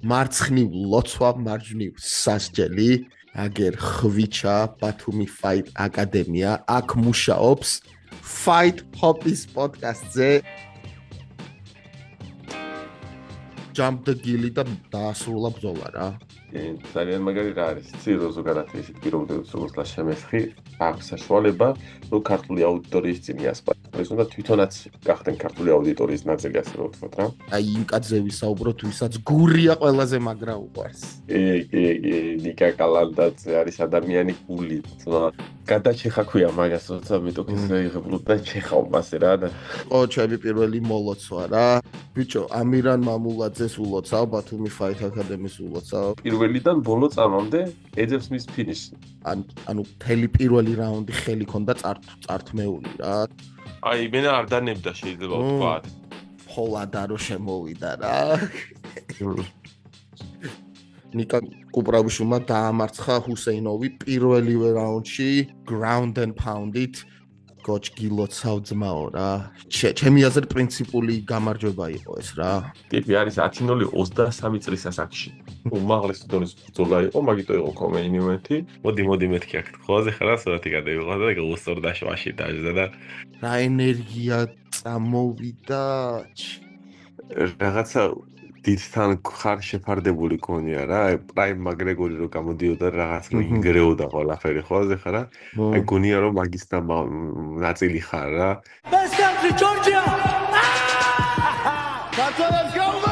მარცხნივ ლოცვა, მარჯვნივ სასჯელი, აგერ ხვიჩა, ბათუმი Fight აკადემია, აქ მუშაობს Fight Hop-ის პოდკასტზე. Jump the gilly და დაასრულა ბრძოლა რა. ძალიან მაგარი რა არის. ცირო ზოგადად ისეთ პირობებს როგორც შემესხი, აქვს საშუალება, რომ ქართული აუდიტორიის წინ იასპარეზოს და თვითონაც გახდნენ ქართული აუდიტორიის ნაწილი, ასე რომ ვთქვათ რა. აი იმ კაცზე ვისაუბროთ, ვისაც გურია ყველაზე მაგრა უყვარს. ნიკა კალანდაძე არის ადამიანი გული. გადაჩეხა ქვია მაგას, როცა მეტოქისზე იღებულ და ჩეხავ მასე რა და ო, ჩემი პირველი მოლოცვა რა. ბიჭო, ამირან მამულაძეს ულოცავ, ბათუმი Fight აკადემიის ულოცავ. პირველიდან ბოლო წამამდე ეძებს მის ფინიშს. ანუ მთელი პირველი რაუნდი ხელი ქონდა წართმეული რა. აი, მე არ დანებდა შეიძლება ვთქვა. ფოლადარო შემოვიდა რა. ნიკა კუპრავიშვილმა დაამარცხა ჰუსეინოვი პირველივე რაუნდში ground and pound-ით. გოჩ გილოცავ ძმაო რა. ჩემი აზრით პრინციპული გამარჯვება იყო ეს რა. ტიპი არის 10-0 23 წლის ასაკში. უმაღლესი დონის ბრძოლა იყო, მაგიტო იყო main event-ი. მოდი მეთქი აქ თხოვაზე ხარა სურათი გადაიღო და გულსორდა შვაში დაჟდა და რა ენერგია წამოვიდა. რაღაცა დიდთან ხარ შეფარდებული გონია რა. პრაიმ მაგრეგორი რო გამოდიოდა რაღაც რო ინგრეოდა ყველაფერი ხოლმე ხარა. აი გონია რომ მაგის და ნაწილი ხარ რა. Best country Georgia. Let's go.